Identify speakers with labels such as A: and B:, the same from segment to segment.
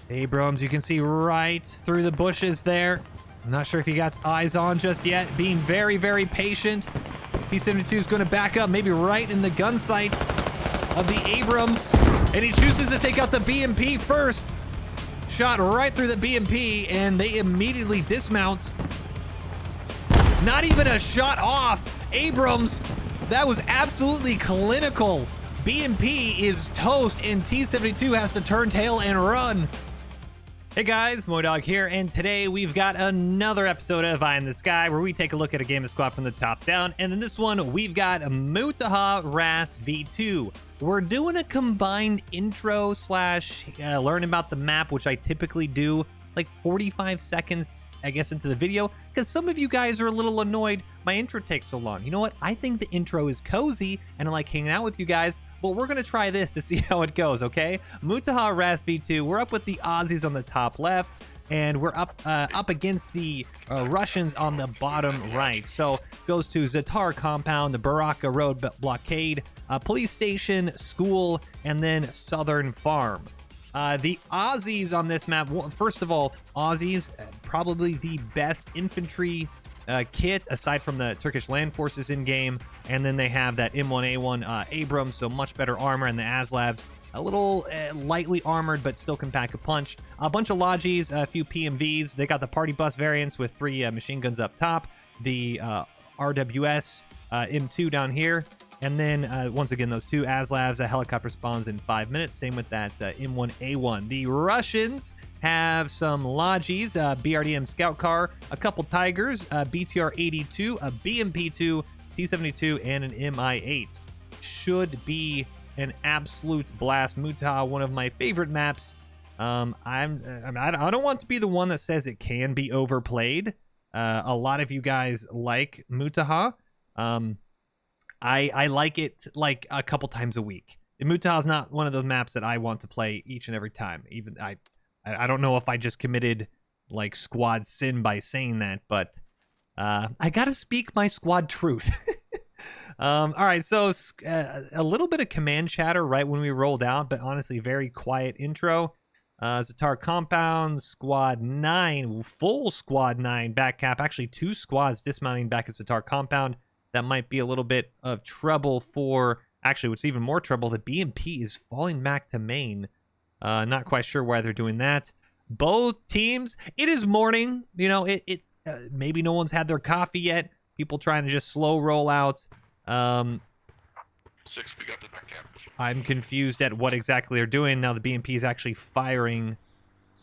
A: Abrams, you can see right through the bushes there. I'm not sure if he got eyes on just yet. Being very, very patient. T-72 is going to back up, maybe right in the gun sights of the Abrams. And he chooses to take out the BMP first. Shot right through the BMP, and they immediately dismount. Not even a shot off. Abrams, that was absolutely clinical. BMP is toast, and T-72 has to turn tail and run. Hey guys, MoiDawg here, and today we've got another episode of Eye in the Sky where we take a look at a game of squad from the top down, and in this one we've got Mutaha RAS V2. We're doing a combined intro slash learn about the map, which I typically do like 45 seconds, I guess, into the video, because some of you guys are a little annoyed my intro takes so long. You know what? I think the intro is cozy, and I like hanging out with you guys. Well, we're going to try this to see how it goes, okay? Mutaha RAS V2, we're up with the Aussies on the top left, and we're up against the Russians on the bottom right. So, goes to Zatar Compound, the Baraka Road Blockade, Police Station, School, and then Southern Farm. The Aussies on this map, well, first of all, Aussies, probably the best infantry kit aside from the Turkish land forces in game, and then they have that M1A1 Abrams, so much better armor, and the ASLavs a little lightly armored but still can pack a punch. A bunch of Logis, a few PMVs. They got the party bus variants with 3 machine guns up top, the RWS M2 down here, and then once again those 2 ASLavs. A helicopter spawns in 5 minutes, same with that M1A1. The Russians have some Logis, BRDM scout car, a couple Tigers, BTR-82, a BMP-2, T-72, and an MI-8. Should be an absolute blast. Mutaha, one of my favorite maps. I don't want to be the one that says it can be overplayed. A lot of you guys like Mutaha. I like it like a couple times a week. Mutaha is not one of those maps that I want to play each and every time. Even I don't know if I just committed like squad sin by saying that, but I gotta speak my squad truth. All right, so a little bit of command chatter right when we rolled out, but honestly, very quiet intro. Zatar Compound, Squad 9, full Squad 9 back cap. Actually, 2 squads dismounting back at Zatar Compound. That might be a little bit of trouble for... Actually, what's even more trouble, the BMP is falling back to main. Not quite sure why they're doing that. Both teams, it is morning. You know, maybe no one's had their coffee yet. People trying to just slow roll out.
B: 6, we got the back cap.
A: I'm confused at what exactly they're doing. Now the BMP is actually firing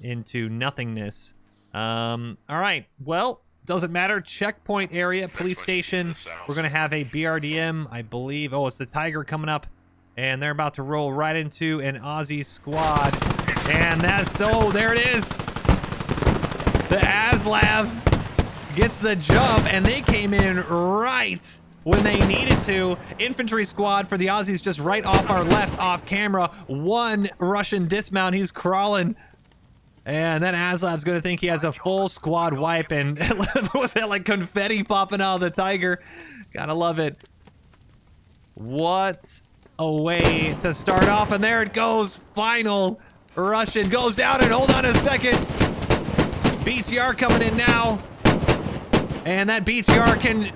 A: into nothingness. All right, well, doesn't matter. Checkpoint area, police station. We're going to have a BRDM, I believe. Oh, it's the Tiger coming up. And they're about to roll right into an Aussie squad. And that's... Oh, there it is. The ASLav gets the jump, and they came in right when they needed to. Infantry squad for the Aussies just right off our left, off camera. 1 Russian dismount. He's crawling. And that ASLav's going to think he has a full squad wipe, and was that like confetti popping out of the Tiger? Gotta love it. What a way to start off, and there it goes. Final Russian goes down, and hold on a second. BTR coming in now. And that BTR can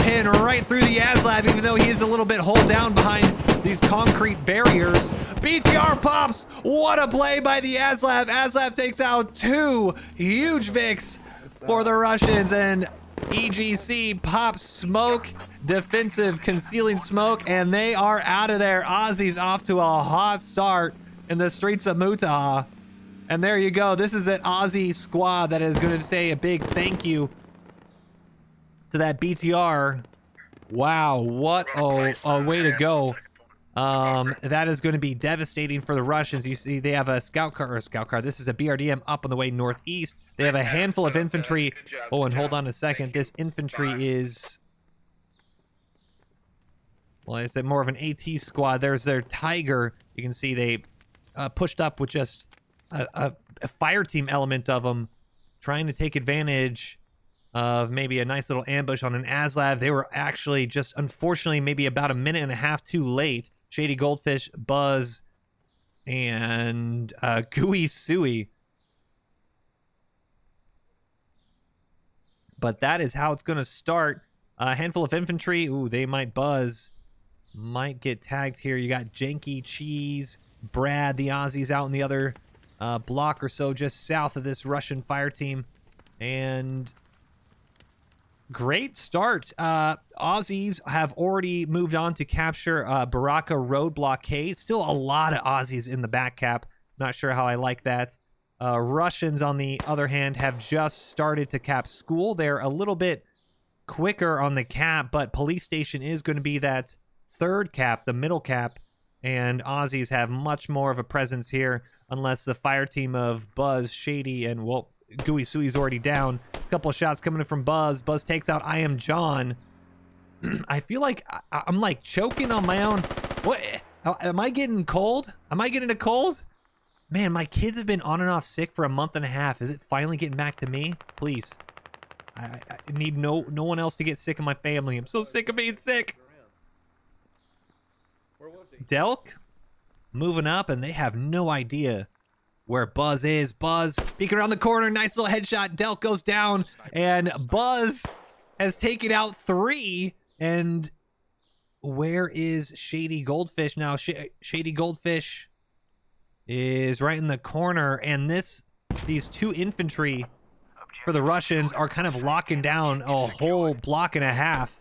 A: pin right through the ASLav, even though he is a little bit hulled down behind these concrete barriers. BTR pops. What a play by the ASLav. ASLav takes out 2 huge Vics for the Russians, and EGC pops smoke, defensive concealing smoke, and they are out of there. Aussies off to a hot start in the streets of Mutaha. And there you go. This is an Aussie squad that is going to say a big thank you to that BTR. Wow, what a way to go. That is going to be devastating for the Russians. You see, they have a scout car. This is a BRDM up on the way northeast. They have a handful of infantry. Oh, and hold on a second. This infantry is... Well, I said more of an AT squad. There's their Tiger. You can see they pushed up with just a fire team element of them, trying to take advantage of maybe a nice little ambush on an ASLav. They were actually just, unfortunately, maybe about a minute and a half too late. Shady Goldfish, Buzz, and Gooey Suey. But that is how it's going to start. A handful of infantry. Ooh, they might buzz. Might get tagged here. You got Janky Cheese, Brad, the Aussies out in the other block or so just south of this Russian fire team. And great start. Aussies have already moved on to capture Baraka Road Blockade. Still a lot of Aussies in the back cap. Not sure how I like that. Russians, on the other hand, have just started to cap school. They're a little bit quicker on the cap, but police station is going to be that third cap, the middle cap, and Aussies have much more of a presence here, unless the fire team of Buzz, Shady, and, well, Gooey Suey's already down. A couple of shots coming in from Buzz. Buzz takes out I Am John. I feel like I'm like choking on my own. What? Am I getting cold? Am I getting a cold? Man, my kids have been on and off sick for a month and a half. Is it finally getting back to me? Please. I need no one else to get sick in my family. I'm so sick of being sick.
B: Where was he?
A: Delk moving up, and they have no idea where Buzz is. Buzz peeking around the corner. Nice little headshot. Delk goes down, and Buzz has taken out 3. And where is Shady Goldfish now? Shady Goldfish is right in the corner, and these 2 infantry for the Russians are kind of locking down a whole block and a half.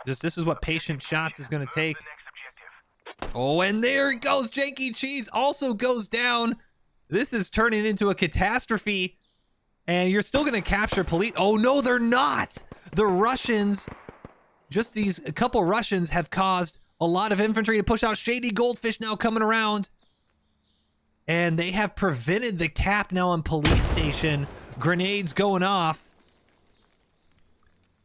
A: This is what patient shots is going to take. Oh, and there it goes. Janky Cheese also goes down. This is turning into a catastrophe, and you're still going to capture police. Oh no, they're not. The Russians, just a couple Russians have caused a lot of infantry to push out. Shady Goldfish now coming around. And they have prevented the cap now on police station. Grenades going off.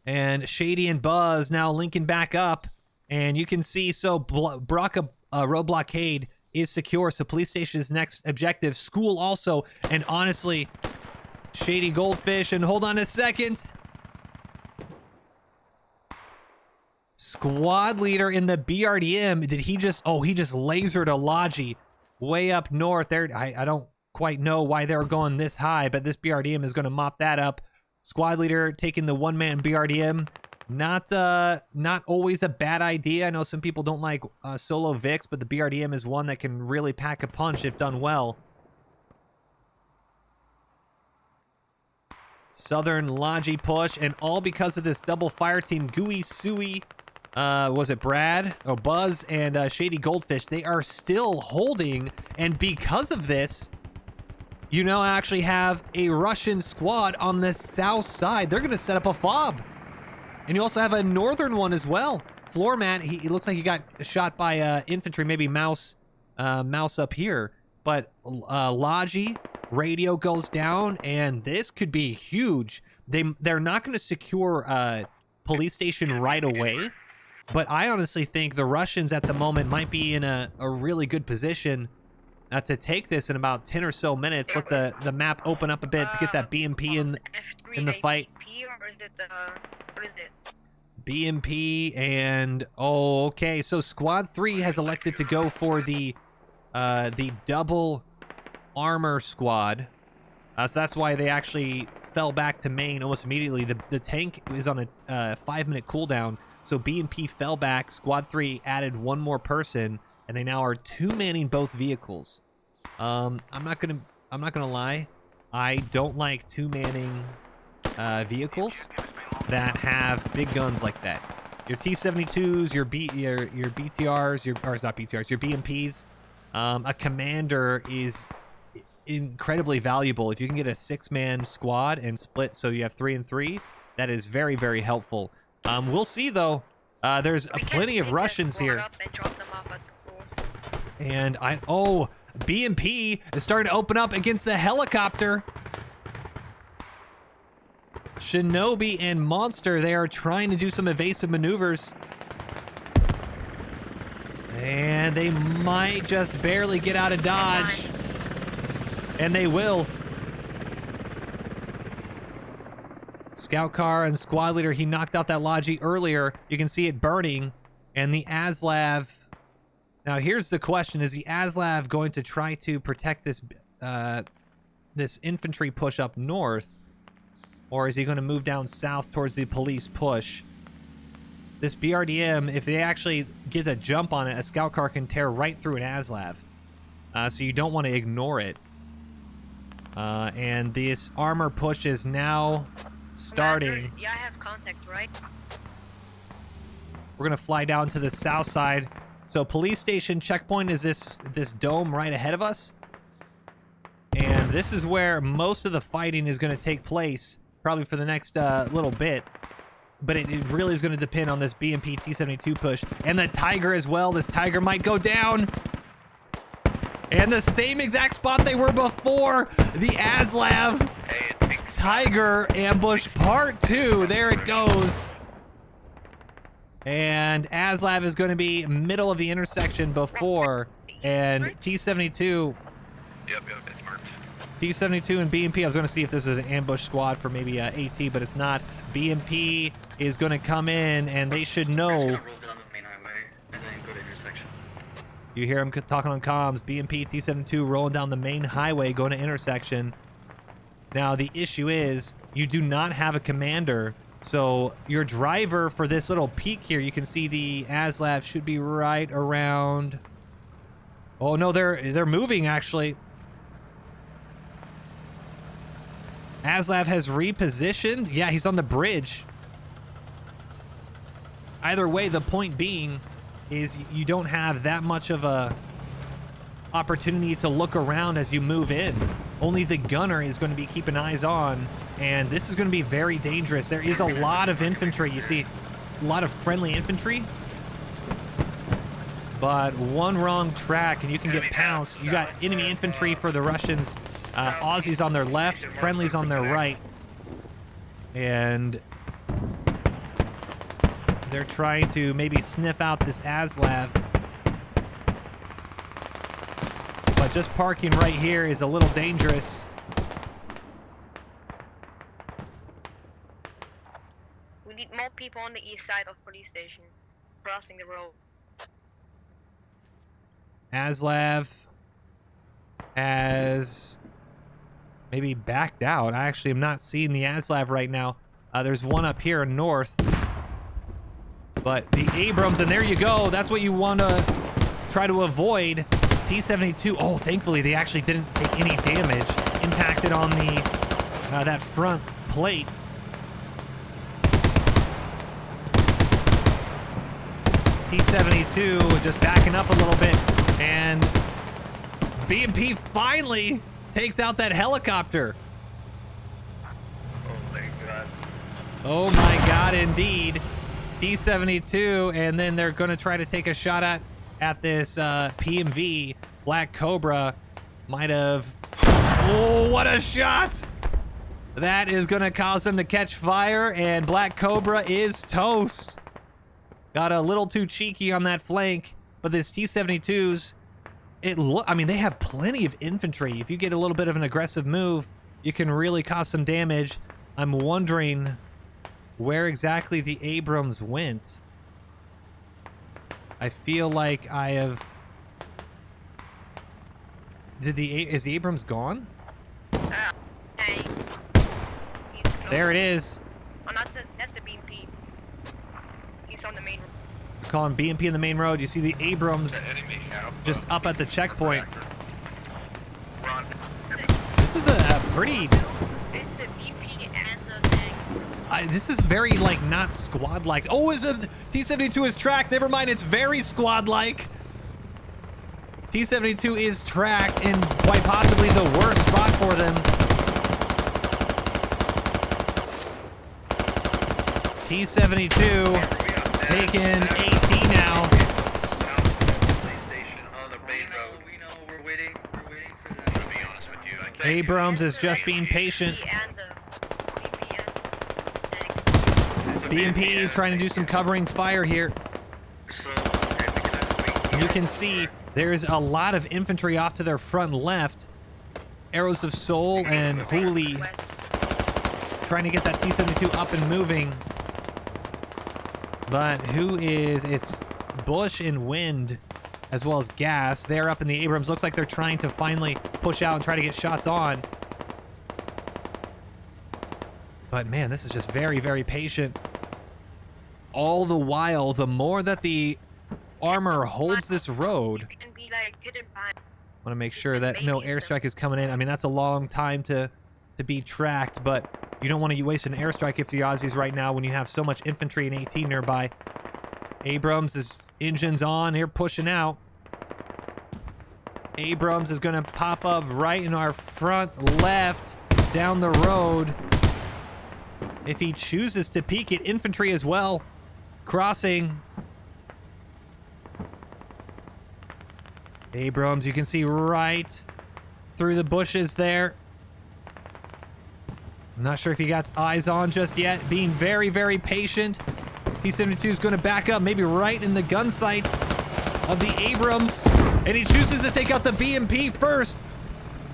A: And Shady and Buzz now linking back up. And you can see, so Baraka Road Blockade is secure. So police station's next objective. School also. And honestly, Shady Goldfish, and hold on a second. Squad leader in the BRDM, did he just, oh, he just lasered a Logi way up north there. I don't quite know why they're going this high, but this BRDM is going to mop that up. Squad leader taking the one-man BRDM. Not always a bad idea. I know some people don't like solo Vicks, but the BRDM is one that can really pack a punch if done well. Southern Logi push, and all because of this double fire team. Gooey Suey, was it Brad? Oh, Buzz and Shady Goldfish. They are still holding, and because of this, you now actually have a Russian squad on the south side. They're going to set up a fob. And you also have a northern one as well. Floormat, he looks like he got shot by infantry, maybe Mouse up here. But Logi, radio goes down, and this could be huge. They're not going to secure police station right away, but I honestly think the Russians at the moment might be in a really good position to take this in about 10 or so minutes. Let the map open up a bit to get that BMP in the fight.
C: What is it?
A: BMP, and oh, okay, so Squad 3 has elected to go for the double armor squad. So that's why they actually fell back to main almost immediately. The tank is on a 5-minute cooldown, so BMP fell back. Squad 3 added one more person, and they now are 2-manning both vehicles. I'm not gonna lie, I don't like 2-manning vehicles that have big guns like that. Your T-72s, your BTRs, not BTRs, your BMPs. A commander is incredibly valuable. If you can get a 6-man squad and split so you have 3 and 3, that is very, very helpful. We'll see though. There's plenty of Russians here. And BMP is starting to open up against the helicopter. Shinobi and Monster, they are trying to do some evasive maneuvers. And they might just barely get out of dodge. And they will. Scout car and squad leader, he knocked out that Logi earlier. You can see it burning. And the ASLAV Now here's the question: is the ASLAV going to try to protect this this infantry push up north, or is he going to move down south towards the police push? This BRDM, if they actually get a jump on it, a scout car can tear right through an ASLAV. So you don't want to ignore it. And this armor push is now starting.
C: Yeah, I have contact, right?
A: We're going to fly down to the south side. So police station checkpoint is this dome right ahead of us. And this is where most of the fighting is going to take place, probably for the next little bit. But it really is going to depend on this BMP T-72 push. And the Tiger as well. This Tiger might go down. And the same exact spot they were before. The ASLAV Tiger ambush part 2. There it goes. And ASLAV is going to be middle of the intersection before. And T-72...
B: Yep, it's marked.
A: T-72 and BMP, I was going to see if this is an ambush squad for maybe AT, but it's not. BMP is going to come in, and they should know.
D: Roll down the main highway and then go to intersection.
A: You hear him talking on comms. BMP, T-72 rolling down the main highway, going to intersection. Now, the issue is you do not have a commander, so your driver for this little peak here, you can see the ASLAV should be right around... Oh, no, they're moving, actually. ASLAV has repositioned. Yeah, he's on the bridge. Either way, the point being is you don't have that much of a opportunity to look around as you move in. Only the gunner is going to be keeping eyes on, and this is going to be very dangerous. There is a lot of infantry. You see a lot of friendly infantry, but one wrong track and you can get pounced. You got enemy infantry for the Russians. Aussies on their left, friendlies on their right. And they're trying to maybe sniff out this ASLAV. But just parking right here is a little dangerous.
C: We need more people on the east side of police station, crossing the road.
A: ASLAV has maybe backed out. I actually am not seeing the ASLAV right now. There's one up here north. But the Abrams, and there you go. That's what you want to try to avoid. T-72. Oh, thankfully they actually didn't take any damage. Impacted on the that front plate. T-72 just backing up a little bit. And BMP finally takes out that helicopter.
B: Oh my god.
A: Oh my god, indeed. T-72, and then they're going to try to take a shot at this PMV. Black Cobra might have... Oh, what a shot! That is going to cause them to catch fire, and Black Cobra is toast. Got a little too cheeky on that flank, but this T-72's... I mean, they have plenty of infantry. If you get a little bit of an aggressive move, you can really cause some damage. I'm wondering where exactly the Abrams went. I feel like I have... Is the Abrams gone?
C: Hey.
A: There it is.
C: Oh, that's the BMP. He's on the main road.
A: Calling BMP in the main road. You see the Abrams just up at the checkpoint. This is a pretty...
C: It's a BP and the thing.
A: This is very, like, not squad-like. Oh, is a T-72 is tracked. Never mind, it's very squad-like. T-72 is tracked in quite possibly the worst spot for them. T-72 taking AT now. Abrams is just being patient. BMP trying to do some covering fire here. You can see there's a lot of infantry off to their front left. Arrows of Soul and Hooli trying to get that T-72 up and moving. But who is... It's Bush and Wind as well as gas. They're up in the Abrams. Looks like they're trying to finally push out and try to get shots on. But man, this is just very, very patient. All the while, the more that the armor holds this road,
C: You can be like hidden behind.
A: I want to make sure that no airstrike is coming in. I mean, that's a long time to be tracked, but you don't want to waste an airstrike if the Aussies right now when you have so much infantry and AT nearby. Abrams is engines on here, pushing out. Abrams is going to pop up right in our front left down the road. If he chooses to peek at infantry as well, crossing. Abrams, you can see right through the bushes there. I'm not sure if he got eyes on just yet. Being very, very patient. T-72 is going to back up, maybe right in the gun sights of the Abrams. And he chooses to take out the BMP first.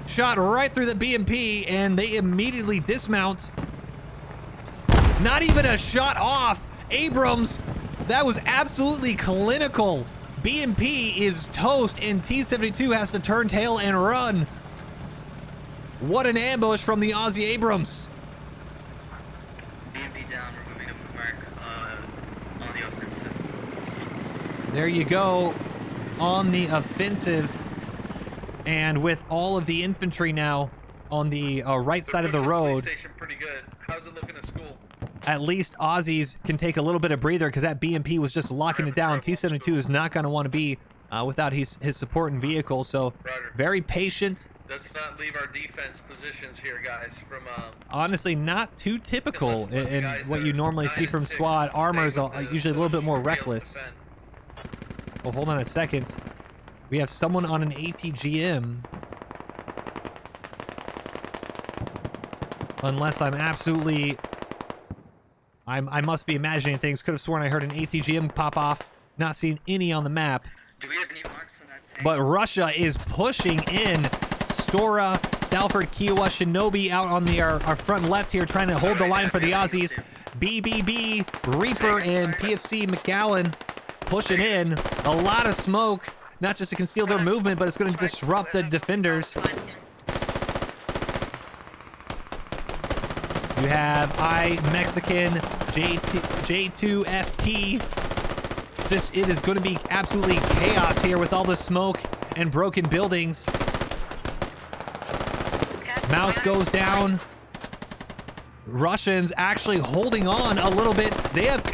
A: Shot right through the BMP, and they immediately dismount. Not even a shot off. Abrams, that was absolutely clinical. BMP is toast, and T-72 has to turn tail and run. What an ambush from the Aussie Abrams.
D: BMP down, we're moving up the mark on the offensive.
A: There you go, on the offensive. And with all of the infantry now on the right side of the road.
B: Station pretty good. How's it looking at school?
A: At least Aussies can take a little bit of breather because that BMP was just locking it down. T-72 is not going to want to be without his support and vehicle, so very patient.
B: Let's not leave our defense positions here, guys. From
A: honestly, not too typical in what you normally see from squad. Armors are usually a little bit more reckless. Well, hold on a second. We have someone on an ATGM. Unless I'm absolutely... I must be imagining things. Could have sworn I heard an ATGM pop off. Not seeing any on the map.
D: Do we have any marks on that tank?
A: But Russia is pushing in. Stora, Stalford, Kiowa, Shinobi out on our front left here, trying to hold the line for the Aussies. BBB, Reaper, and PFC McAllen pushing in. A lot of smoke. Not just to conceal their movement, but it's going to disrupt the defenders. You have Mexican, J2FT. Just, it is going to be absolutely chaos here with all the smoke and broken buildings. Mouse goes down. Russians actually holding on a little bit. They have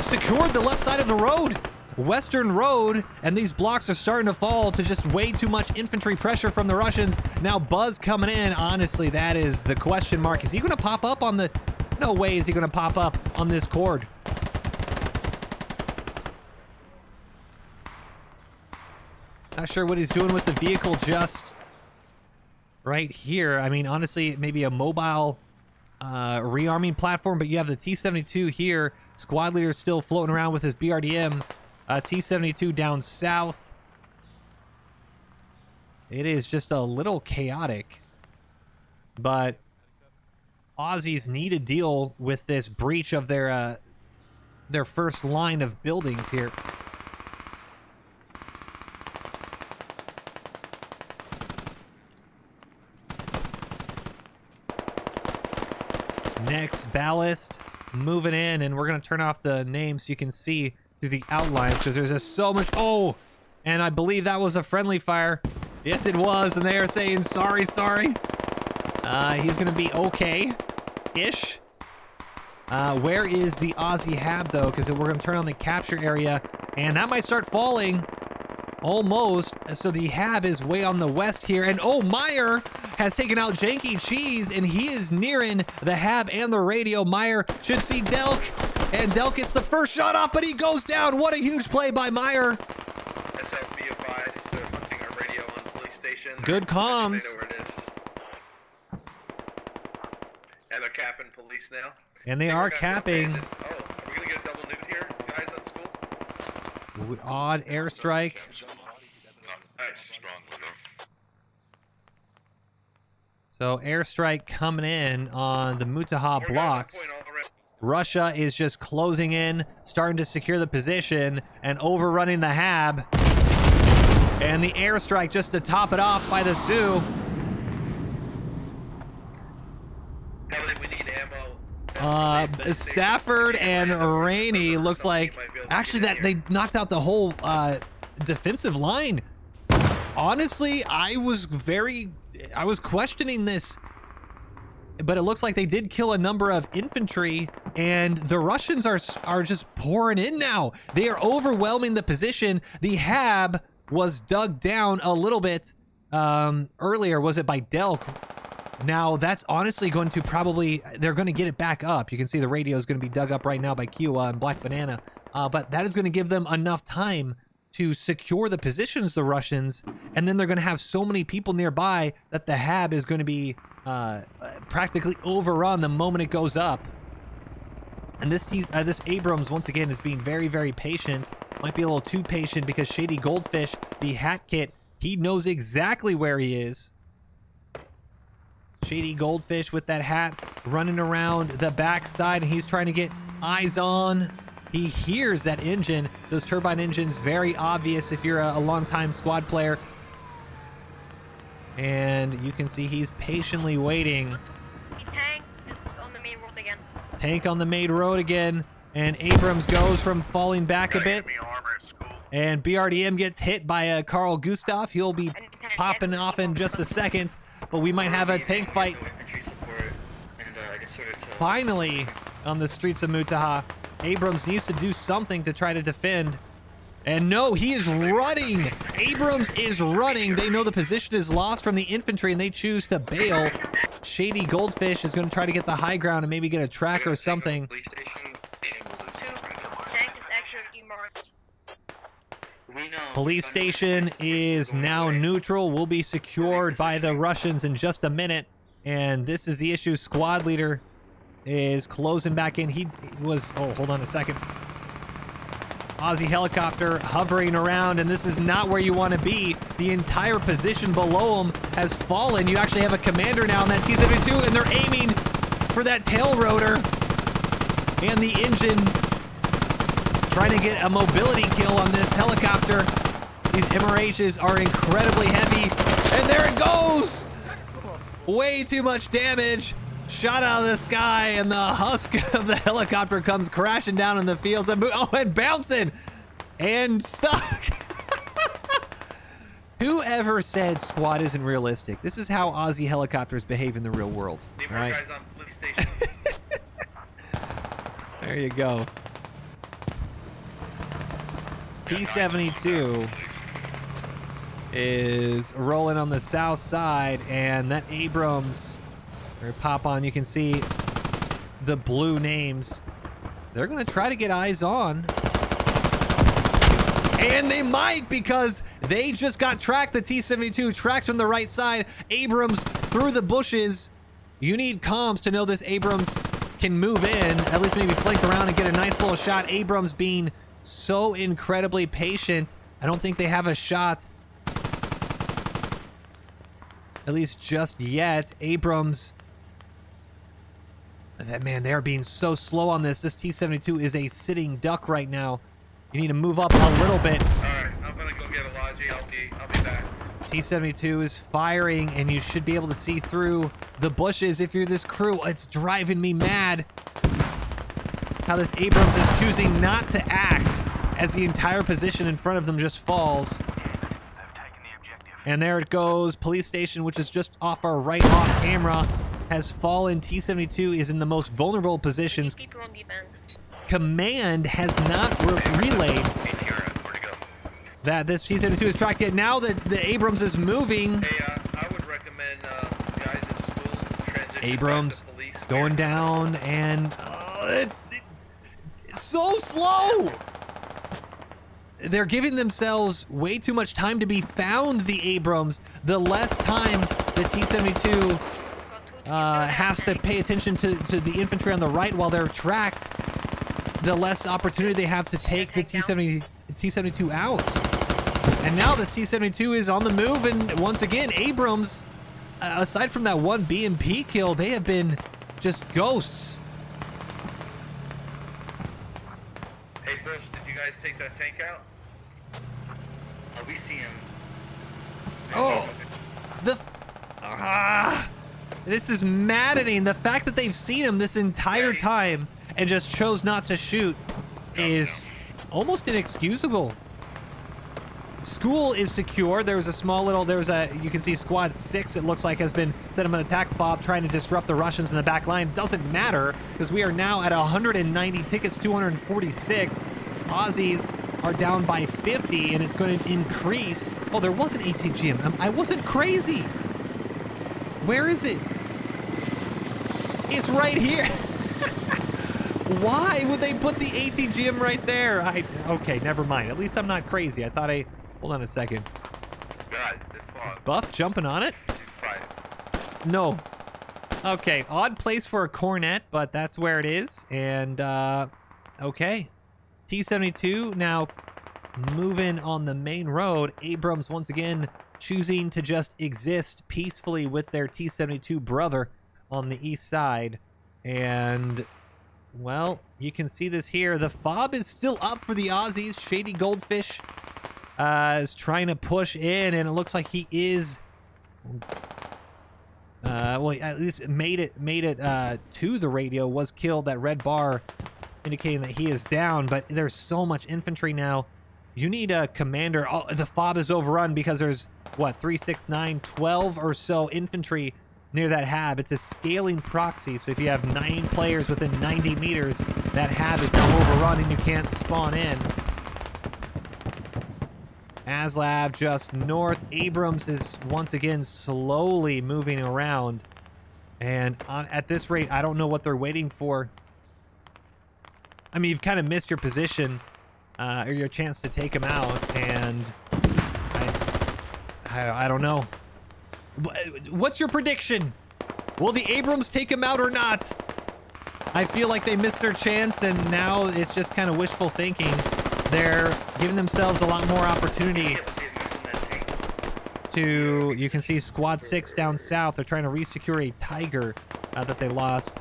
A: secured the left side of the road. Western road, and these blocks are starting to fall to just way too much infantry pressure from the Russians. Now Buzz coming in. Honestly, that is the question mark. Is he going to pop up on the... No way is he going to pop up on this cord. Not sure what he's doing with the vehicle just right here. I mean, honestly, maybe a mobile rearming platform, but you have the T-72 here. Squad leader still floating around with his BRDM. T-72 down south. It is just a little chaotic. But Aussies need to deal with this breach of their first line of buildings here. Next ballast, moving in, and we're going to turn off the name so you can see through the outlines because there's just so much. Oh, and I believe that was a friendly fire. Yes, it was, and they are saying sorry. He's going to be okay-ish. Where is the Aussie hab, though? Because we're going to turn on the capture area, and that might start falling. Almost. So the hab is way on the west here, and oh, Meyer has taken out Janky Cheese, and he is nearing the hab and the radio. Meyer should see Delk, and Delk gets the first shot off, but he goes down. What a huge play by Meyer.
B: SLB advised they're hunting our radio on police station.
A: Good comms.
B: They know where it is. And they're capping police now.
A: And they are capping.
B: Oh, are we going to get a double nude here, guys, at school?
A: Odd airstrike.
B: Nice.
A: So airstrike coming in on the Mutaha blocks. Russia is just closing in, starting to secure the position, and overrunning the hab. And the airstrike just to top it off by the Sioux.
B: Heavily, we need ammo.
A: Stafford and Rainey looks like actually that they knocked out the whole defensive line. Honestly, I was questioning this, but it looks like they did kill a number of infantry, and the Russians are just pouring in now. They are overwhelming the position. The Hab was dug down a little bit earlier. Was it by Delk? Now that's honestly going to they're going to get it back up. You can see the radio is going to be dug up right now by Kiowa and Black Banana, but that is going to give them enough time to secure the positions, the Russians, and then they're going to have so many people nearby that the Hab is going to be practically overrun the moment it goes up. And this Abrams, once again, is being very, very patient. Might be a little too patient because Shady Goldfish, the hat kit, he knows exactly where he is. Shady Goldfish with that hat running around the backside, and he's trying to get eyes on. He hears that engine, those turbine engines, very obvious if you're a long-time squad player. And you can see he's patiently waiting.
C: The tank is on the main road again.
A: Tank on the main road again. And Abrams goes from falling back a bit. And BRDM gets hit by Carl Gustav. He'll be popping off in just a second. But we might have a tank fight finally on the streets of Mutaha. Abrams needs to do something to try to defend. And no, he is running. Abrams is running. They know the position is lost from the infantry and they choose to bail. Shady Goldfish is going to try to get the high ground and maybe get a track or something. Police station is now neutral. Will be secured by the Russians in just a minute. And this is the issue. Squad leader is closing back in. He was, oh, hold on a second. Aussie helicopter hovering around, and this is not where you want to be. The entire position below him has fallen. You actually have a commander now in that T-72, and they're aiming for that tail rotor and the engine, trying to get a mobility kill on this helicopter. These MRHs are incredibly heavy, and there it goes! Way too much damage. Shot out of the sky, and the husk of the helicopter comes crashing down in the fields and bouncing and stuck. Whoever said squad isn't realistic? This is how Aussie helicopters behave in the real world.
B: Need more guys on police station.
A: There you go. T-72 is rolling on the south side, and that Abrams, or pop on, you can see the blue names. They're going to try to get eyes on. And they might, because they just got tracked. The T-72 tracked from the right side. Abrams through the bushes. You need comms to know this Abrams can move in, at least maybe flank around and get a nice little shot. Abrams being so incredibly patient. I don't think they have a shot, at least just yet. Abrams, that man, they are being so slow on this. This T-72 is a sitting duck right now. You need to move up a little bit.
B: All right, I'm gonna go get a Logi. I'll be back.
A: T-72 is firing, and you should be able to see through the bushes if you're this crew. It's driving me mad how this Abrams is choosing not to act as the entire position in front of them just falls. And there it goes. Police station, which is just off our right off camera, has fallen. T-72 is in the most vulnerable positions.
C: People on defense.
A: Command has not relayed that this T-72 is tracked yet. Now that the Abrams is moving.
B: Hey, I would recommend guys in school transition
A: Abrams
B: back to police.
A: going down, and it's so slow. They're giving themselves way too much time to be found, the Abrams. The less time the T-72 has to pay attention to the infantry on the right while they're tracked, the less opportunity they have to take the T-72 out. And now this T-72 is on the move, and once again, Abrams, aside from that one BMP kill, they have been just ghosts.
B: Hey, Bush, did you guys take that tank out?
D: We see him.
A: Oh, this is maddening. The fact that they've seen him this entire time and just chose not to shoot is almost inexcusable. School is secure. There's a small little, you can see Squad 6, it looks like, has been set up an attack fob trying to disrupt the Russians in the back line. Doesn't matter, because we are now at 190 tickets, 246. Aussies are down by 50, and it's going to increase. Oh, there was an ATGM. I wasn't crazy. Where is it? It's right here. Why would they put the ATGM right there? Okay, never mind. At least I'm not crazy. I thought hold on a second. Is Buff jumping on it? No. Okay, odd place for a cornet, but that's where it is. And, okay. T-72 now moving on the main road. Abrams once again choosing to just exist peacefully with their T-72 brother on the east side. And, well, you can see this here. The fob is still up for the Aussies. Shady Goldfish is trying to push in, and it looks like he is... well, at least made it to the radio, was killed. That red bar indicating that he is down, but there's so much infantry now. You need a commander. Oh, the fob is overrun because there's, what, 3, 6, 9, 12 or so infantry near that hab. It's a scaling proxy, so if you have 9 players within 90 meters, that hab is now overrun and you can't spawn in. ASLAB just north. Abrams is once again slowly moving around. And at this rate, I don't know what they're waiting for. I mean, you've kind of missed your position or your chance to take him out. And I don't know. What's your prediction? Will the Abrams take him out or not? I feel like they missed their chance, and now it's just kind of wishful thinking. They're giving themselves a lot more opportunity to... You can see Squad 6 down south. They're trying to re-secure a Tiger that they lost.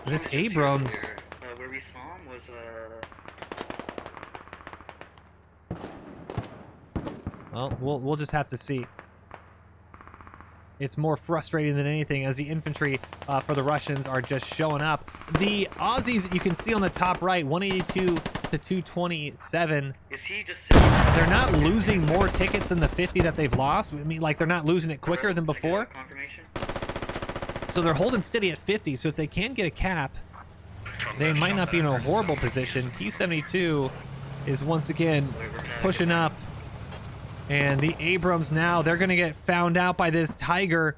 A: This Abrams...
D: Where we saw him was...
A: Well, we'll just have to see. It's more frustrating than anything as the infantry for the Russians are just showing up. The Aussies, you can see on the top right, 182 to 227.
D: Is he just...
A: They're not losing more tickets than the 50 that they've lost. I mean, like, they're not losing it quicker than before. So they're holding steady at 50. So if they can get a cap, they might not be in a horrible position. T-72 is once again pushing up. And the Abrams now, they're going to get found out by this Tiger.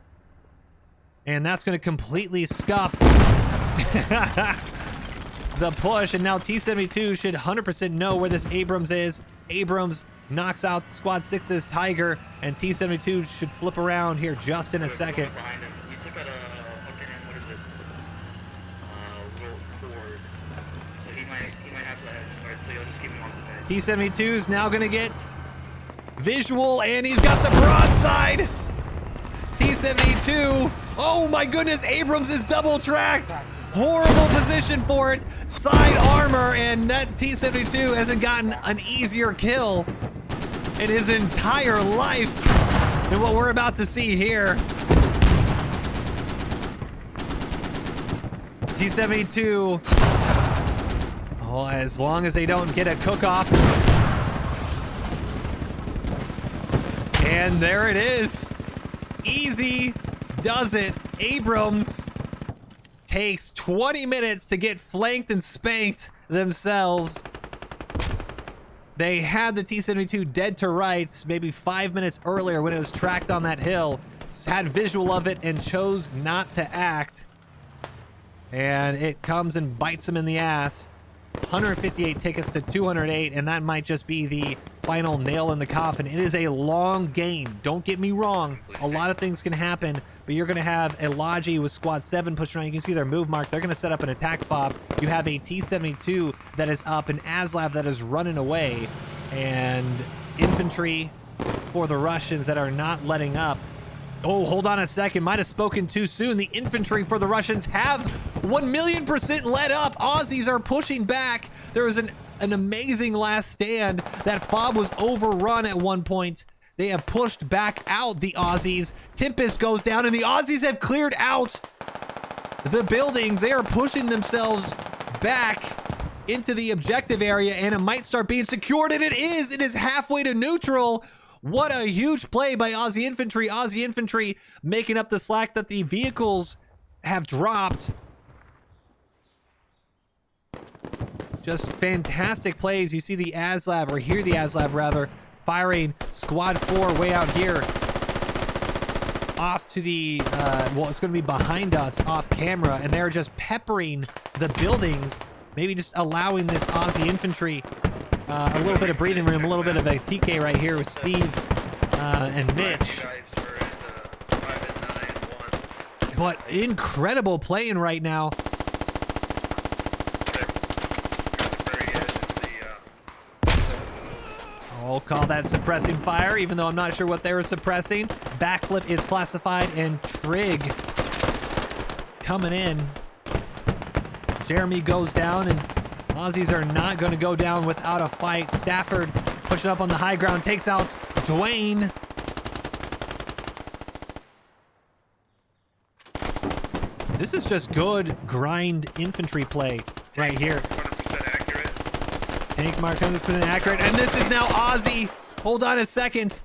A: And that's going to completely scuff the push. And now T-72 should 100% know where this Abrams is. Abrams knocks out Squad 6's Tiger. And T-72 should flip around here just in a second.
D: You took out what is it? Roll forward. So he might have to head start. So you'll just keep him on the bed.
A: T-72 is now going to get... visual, and he's got the broadside. T-72. Oh my goodness, Abrams is double tracked. Horrible position for it. Side armor, and that T-72 hasn't gotten an easier kill in his entire life than what we're about to see here. T-72. Oh, as long as they don't get a cook-off. And there it is. Easy does it. Abrams takes 20 minutes to get flanked and spanked themselves. They had the T-72 dead to rights maybe 5 minutes earlier when it was tracked on that hill. Had visual of it and chose not to act. And it comes and bites them in the ass. 158 tickets to 208, and that might just be the final nail in the coffin. It is a long game. Don't get me wrong. A lot of things can happen, but you're going to have a Logi with Squad 7 pushing around. You can see their move mark. They're going to set up an attack fob. You have a T-72 that is up, an ASLAB that is running away, and infantry for the Russians that are not letting up. Oh, hold on a second. Might have spoken too soon. The infantry for the Russians have 1,000,000% let up. Aussies are pushing back. There was an amazing last stand. That fob was overrun at one point. They have pushed back out the Aussies. Tempest goes down, and the Aussies have cleared out the buildings. They are pushing themselves back into the objective area, and it might start being secured, and it is. It is halfway to neutral. What a huge play by Aussie Infantry. Aussie Infantry making up the slack that the vehicles have dropped. Just fantastic plays. You see the ASLab, or hear the ASLab rather, firing Squad 4 way out here. Off to the, well, it's going to be behind us off camera, and they're just peppering the buildings, maybe just allowing this Aussie Infantry a little bit of breathing room, a little bit of a TK right here with Steve and Mitch. But incredible playing right now. I'll call that suppressing fire, even though I'm not sure what they were suppressing. Backflip is classified, and Trig coming in. Jeremy goes down, and Aussies are not going to go down without a fight. Stafford pushing up on the high ground, takes out Dwayne. This is just good grind infantry play right here.
B: 100% accurate.
A: Tank mark 100% accurate, and this is now Aussie. Hold on a second.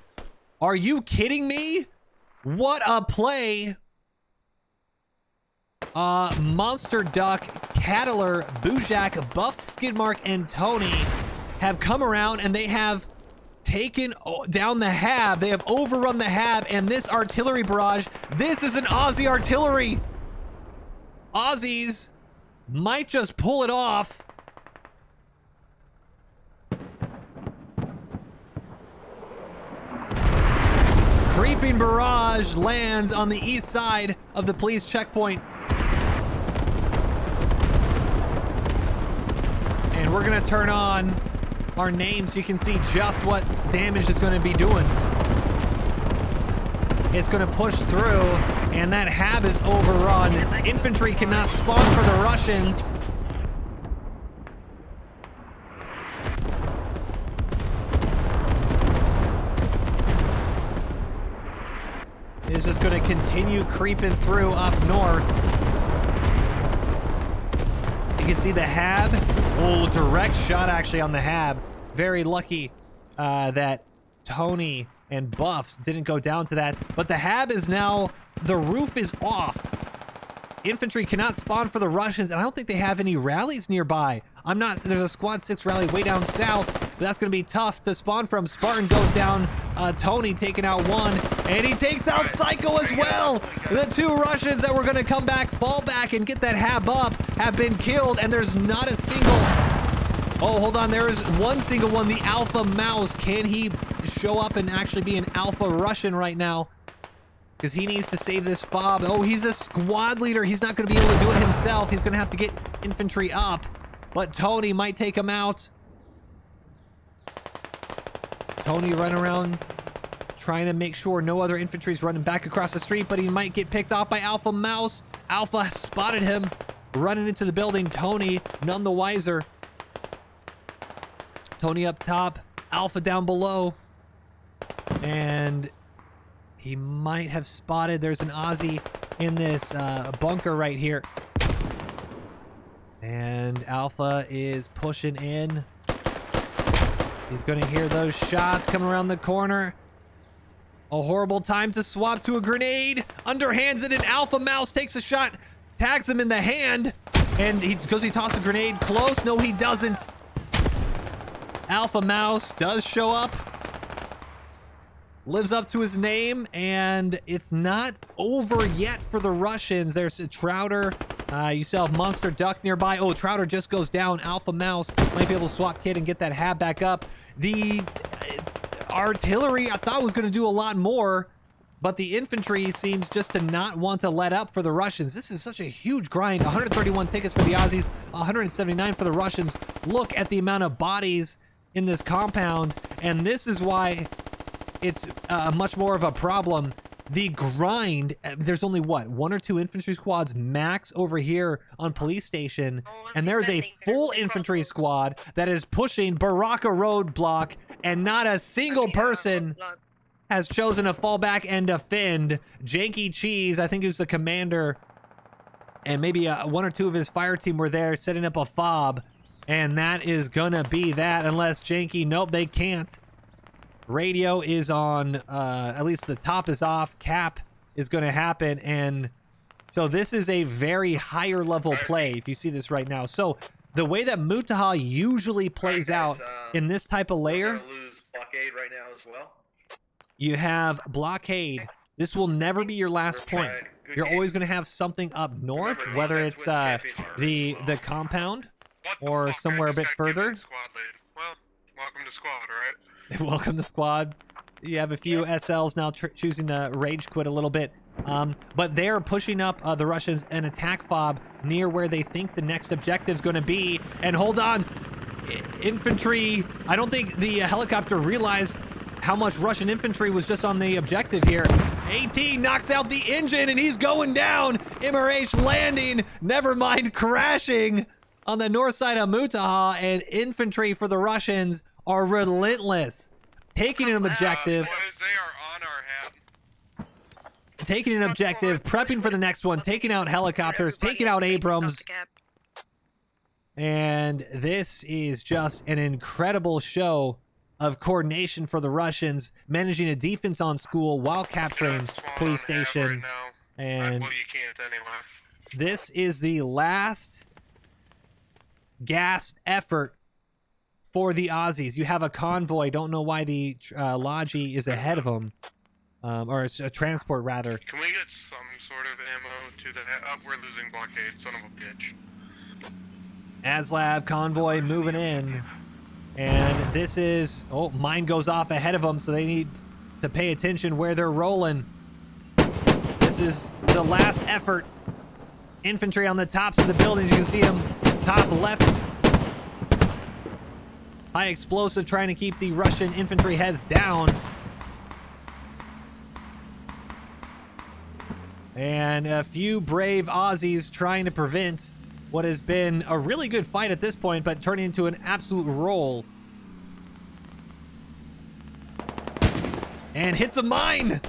A: Are you kidding me? What a play. Monster Duck, Cattler, Bujak, Buffed, Skidmark, and Tony have come around, and they have taken down the hab. They have overrun the hab, and this artillery barrage, this is an Aussie artillery. Aussies might just pull it off. Creeping barrage lands on the east side of the police checkpoint. And we're gonna turn on our name so you can see just what damage is gonna be doing. It's gonna push through, and that hab is overrun. Infantry cannot spawn for the Russians. It's just gonna continue creeping through up north. You can see the hab. Oh, direct shot actually on the hab. Very lucky that Tony and Buffs didn't go down to that. But the hab is now, the roof is off. Infantry cannot spawn for the Russians, and I don't think they have any rallies nearby. There's a Squad 6 rally way down south, but that's going to be tough to spawn from. Spartan goes down, Tony taking out one, and he takes out Psycho as well. The two Russians that were going to come back, fall back, and get that hab up have been killed, and there's not a single... Oh, hold on, there is one single one, the Alpha Mouse. Can he show up and actually be an Alpha Russian right now? Because he needs to save this fob. Oh, he's a squad leader. He's not going to be able to do it himself. He's going to have to get infantry up. But Tony might take him out. Tony running around trying to make sure no other infantry is running back across the street, but he might get picked off by Alpha Mouse. Alpha spotted him running into the building. Tony, none the wiser. Tony up top, Alpha down below. And he might have spotted, there's an Aussie in this bunker right here. And Alpha is pushing in. He's going to hear those shots coming around the corner. A horrible time to swap to a grenade. Underhands it, and Alpha Mouse takes a shot, tags him in the hand. And he tosses a grenade close. No, he doesn't. Alpha Mouse does show up. Lives up to his name, and it's not over yet for the Russians. There's a Trouter. You still have Monster Duck nearby. Oh, Trouter just goes down. Alpha Mouse might be able to swap kit and get that hab back up. The artillery I thought was going to do a lot more, but the infantry seems just to not want to let up for the Russians. This is such a huge grind. 131 tickets for the Aussies, 179 for the Russians. Look at the amount of bodies in this compound, and this is why it's much more of a problem. The grind, there's only what, one or two infantry squads max over here on police station, and there's a full infantry squad that is pushing Baraka roadblock, and not a single person has chosen to fall back and defend. Janky Cheese, I think he was the commander, and maybe one or two of his fire team were there setting up a fob. And that is gonna be that, unless Janky, nope, they can't. Radio is on, at least the top is off. Cap is gonna happen, and so this is a very higher level play, if you see this right now. So the way that Mutaha usually plays out in this type of layer,
B: We're gonna lose blockade right now as well.
A: you have blockade. This will never be your last point. You're always gonna have something up north, whether it's the compound, or somewhere a bit further.
E: Well, welcome to squad, right?
A: Welcome to squad. You have a few SLs now choosing to rage quit a little bit. But they're pushing up the Russians an attack fob near where they think the next objective is going to be. And hold on. Infantry. I don't think the helicopter realized how much Russian infantry was just on the objective here. AT knocks out the engine and he's going down. MRH landing. Never mind crashing on the north side of Mutaha, and infantry for the Russians are relentless. Taking an objective.
E: Boys, they are on our hat.
A: Taking an objective, prepping for the next one, taking out helicopters, taking out Abrams. And this is just an incredible show of coordination for the Russians, managing a defense on school while capturing police station. And
E: well, you can't anyway.
A: this is the last gasp effort for the Aussies. You have a convoy. Don't know why the Logi is ahead of them. Or it's a transport, rather.
E: Can we get some sort of ammo to the we're losing blockade, son of a bitch.
A: ASLAB convoy moving in. And this is... Oh, mine goes off ahead of them, so they need to pay attention where they're rolling. This is the last effort. Infantry on the tops of the buildings. You can see them top left. High explosive trying to keep the Russian infantry heads down. And a few brave Aussies trying to prevent what has been a really good fight at this point, but turning into an absolute roll. And hits a mine!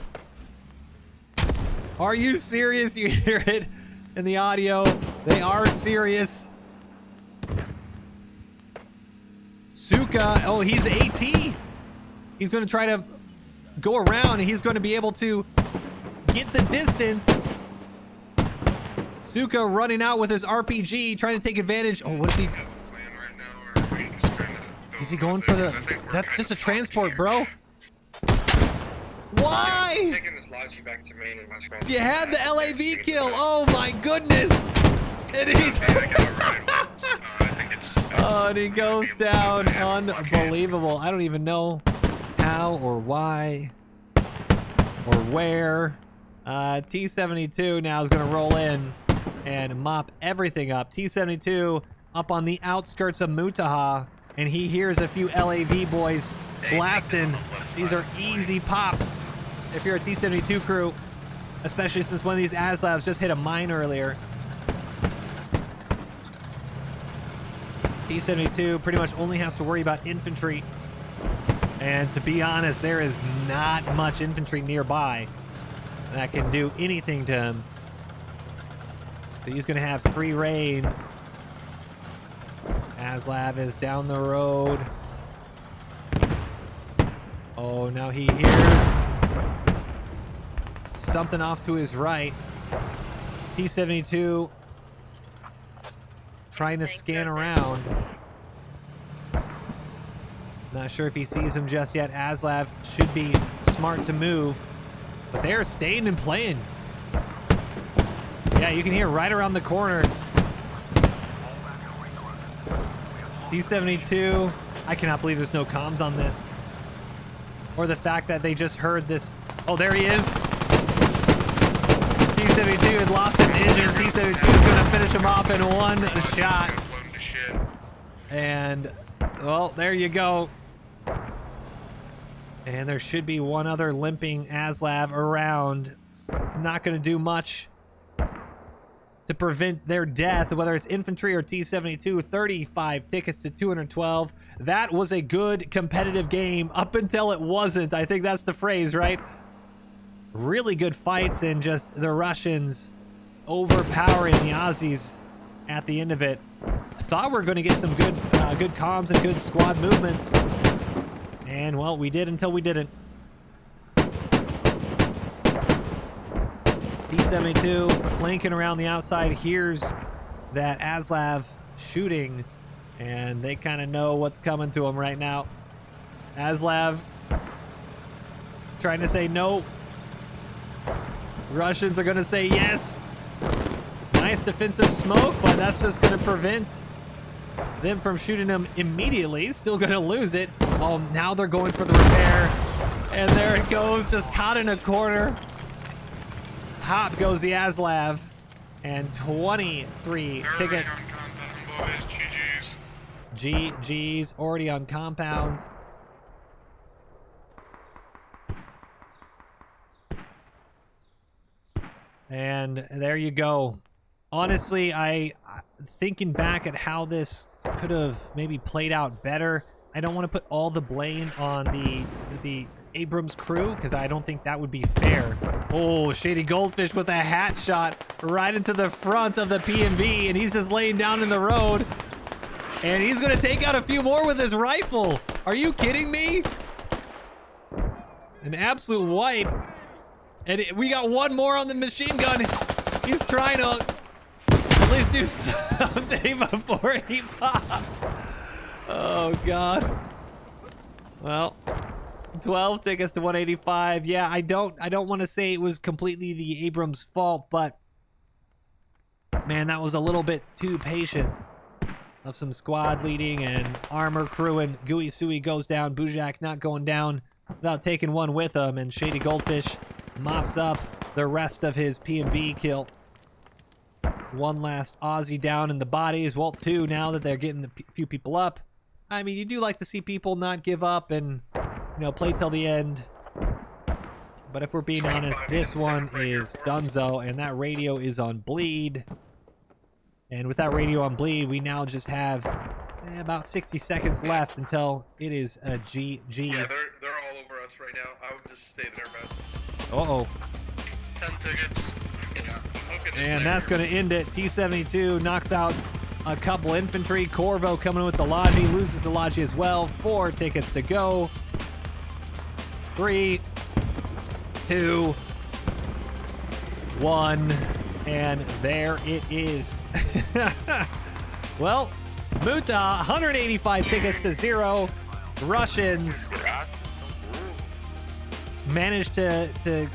A: Are you serious? You hear it in the audio. They are serious. Suka, oh, he's AT. He's going to try to go around, and he's going to be able to get the distance. Suka running out with his RPG, trying to take advantage. Oh, what is he? Is he going for the... That's just a transport, bro. Why?
B: Taking this Logi back to main and much
A: You had the LAV kill. Oh my goodness. And he... Oh, and he goes down. Unbelievable. I don't even know how or why or where. T-72 now is going to roll in and mop everything up. T-72 up on the outskirts of Mutaha, and he hears a few LAV boys blasting. These are easy pops if you're a T-72 crew, especially since one of these ASLAVs just hit a mine earlier. T-72 pretty much only has to worry about infantry, and to be honest, there is not much infantry nearby that can do anything to him. So he's going to have free reign. ASLAV is down the road. Oh, now he hears something off to his right. T-72 trying to scan around. Not sure if he sees him just yet. ASLAV should be smart to move, but they're staying and playing. Yeah, you can hear right around the corner. T-72, I cannot believe there's no comms on this. Or the fact that they just heard this. Oh, there he is. T-72 had lost his engine. T-72 is going to finish him off in one shot. And, well, there you go. And there should be one other limping ASLAV around. Not going to do much. to prevent their death, whether it's infantry or T-72, 35 tickets to 212. That was a good competitive game up until it wasn't. I think that's the phrase, right? Really good fights, and just the Russians overpowering the Aussies at the end of it. Thought we were going to get some good good comms and good squad movements, and well, we did until we didn't. T-72 flanking around the outside, hears that ASLAV shooting, and they kind of know what's coming to them right now. ASLAV trying to say no. Russians are going to say yes. Nice defensive smoke, but that's just going to prevent them from shooting them immediately. Still going to lose it. Oh, now they're going for the repair. And there it goes, just caught in a corner. Hop goes the ASLAV. And 23 tickets.
E: On compound, boys. GG's.
A: GG's already on compound. And there you go. Honestly, thinking back at how this could have maybe played out better, I don't want to put all the blame on the Abrams crew, because I don't think that would be fair. Oh, Shady Goldfish with a hat shot right into the front of the PMV, and he's just laying down in the road. And he's going to take out a few more with his rifle. Are you kidding me? An absolute wipe. And we got one more on the machine gun. He's trying to at least do something before he pops. Oh, God. Well, 12 tickets to 185. Yeah, I don't want to say it was completely the Abrams' fault, but man, that was a little bit too patient of some squad leading and armor crewing. Gooey Suey goes down. Bujak not going down without taking one with him, and Shady Goldfish mops up the rest of his PMV kill. One last Aussie down in the bodies. Well, two now that they're getting a few people up. I mean, you do like to see people not give up and, you know, play till the end. But if we're being honest, this one is donezo, and that radio is on bleed. And with that radio on bleed, we now just have about 60 seconds left until it is a GG.
B: Yeah, they're all over us right now. I would just stay there, man.
A: Uh-oh.
E: 10 tickets.
A: And that's going to end it. T-72 knocks out a couple infantry. Corvo coming in with the Logi, loses the Logi as well. 4 tickets to go. 3, 2, 1, and there it is. Well, Mutaha, 185 tickets to 0. Russians managed to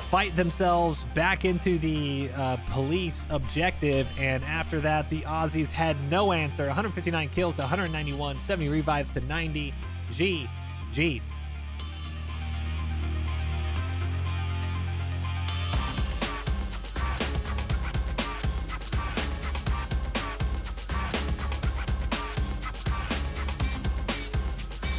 A: fight themselves back into the police objective, and after that the Aussies had no answer. 159 kills to 191, 70 revives to 90. GG's.